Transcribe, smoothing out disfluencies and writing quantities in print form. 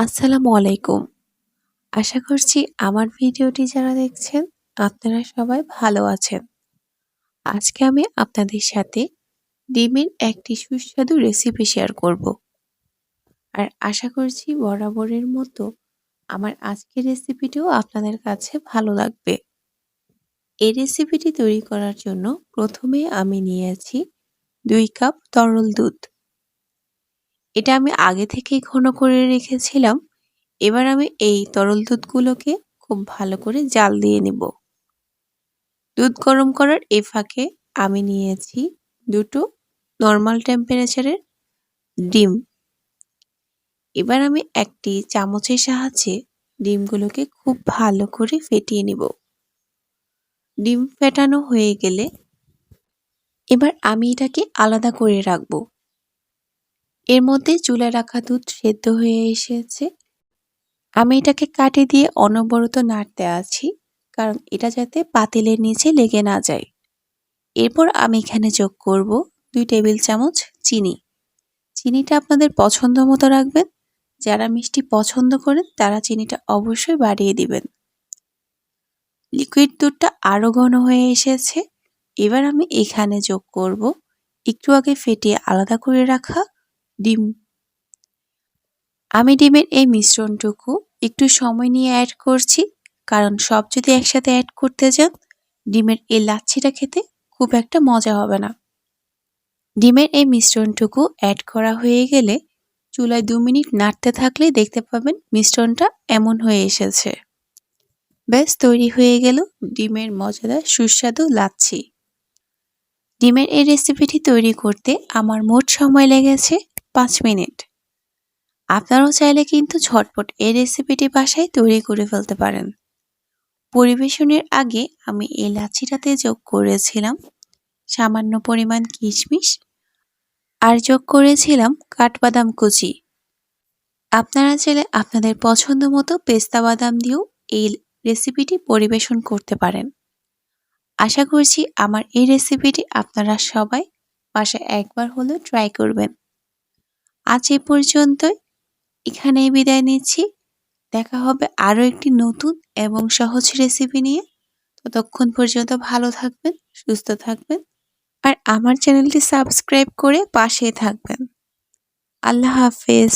আসসালামু আলাইকুম। আশা করছি আমার ভিডিওটি যারা দেখছেন আপনারা সবাই ভালো আছেন। আজকে আমি আপনাদের সাথে ডিমের একটি সুস্বাদু রেসিপি শেয়ার করব। আর আশা করছি বরাবরের মতো আমার আজকের রেসিপিটিও আপনাদের কাছে ভালো লাগবে। এই রেসিপিটি তৈরি করার জন্য প্রথমে আমি নিয়েছি ২ কাপ তরল দুধ। এটা আমি আগে থেকেই ঘন করে রেখেছিলাম। এবার আমি এই তরল দুধগুলোকে খুব ভালো করে জাল দিয়ে নিব। দুধ গরম করার এই ফাঁকে আমি নিয়েছি ২টো নরমাল টেম্পারেচারের ডিম। এবার আমি একটি চামচের সাহায্যে ডিমগুলোকে খুব ভালো করে ফেটিয়ে নিব। ডিম ফেটানো হয়ে গেলে এবার আমি এটাকে আলাদা করে রাখব। এর মধ্যে চুলায় রাখা দুধ সেদ্ধ হয়ে এসেছে। আমি এটাকে কাঠি দিয়ে অনবরত নাড়তে আছি, কারণ এটা যাতে পাতিলের নিচে লেগে না যায়। এরপর আমি এখানে যোগ করব ২ টেবিল চামচ চিনি। চিনিটা আপনাদের পছন্দ মতো রাখবেন। যারা মিষ্টি পছন্দ করেন তারা চিনিটা অবশ্যই বাড়িয়ে দিবেন। লিকুইড দুধটা আরও ঘন হয়ে এসেছে। এবার আমি এখানে যোগ করব একটু আগে ফেটিয়ে আলাদা করে রাখা ডিম। আমি ডিমের এই মিশ্রণটুকু একটু সময় নিয়ে অ্যাড করছি, কারণ সব যদি একসাথে অ্যাড করতে যান ডিমের এই লাচ্ছিটা খেতে খুব একটা মজা হবে না। ডিমের এই মিশ্রণটুকু অ্যাড করা হয়ে গেলে চুলায় ২ মিনিট নাড়তে থাকলে দেখতে পাবেন মিশ্রণটা এমন হয়ে এসেছে। ব্যাস তৈরি হয়ে গেল ডিমের মজাদার সুস্বাদু লাচ্ছি। ডিমের এই রেসিপিটি তৈরি করতে আমার মোট সময় লেগেছে ৫ মিনিট। আপনারাও চাইলে কিন্তু ঝটপট এই রেসিপিটি বাসায় তৈরি করে ফেলতে পারেন। পরিবেশনের আগে আমি এই লাচ্ছিটাতে যোগ করেছিলাম সামান্য পরিমাণ কিশমিশ আর যোগ করেছিলাম কাঠবাদাম কুচি। আপনারা চাইলে আপনাদের পছন্দ মতো পেস্তা বাদাম দিয়েও এই রেসিপিটি পরিবেশন করতে পারেন। আশা করছি আমার এই রেসিপিটি আপনারা সবাই বাসায় একবার হলেও ট্রাই করবেন। আজ এ পর্যন্তই, এখানেই বিদায় নিচ্ছি। দেখা হবে আরও একটি নতুন এবং সহজ রেসিপি নিয়ে। ততক্ষণ পর্যন্ত ভালো থাকবেন, সুস্থ থাকবেন আর আমার চ্যানেলটি সাবস্ক্রাইব করে পাশে থাকবেন। আল্লাহ হাফেজ।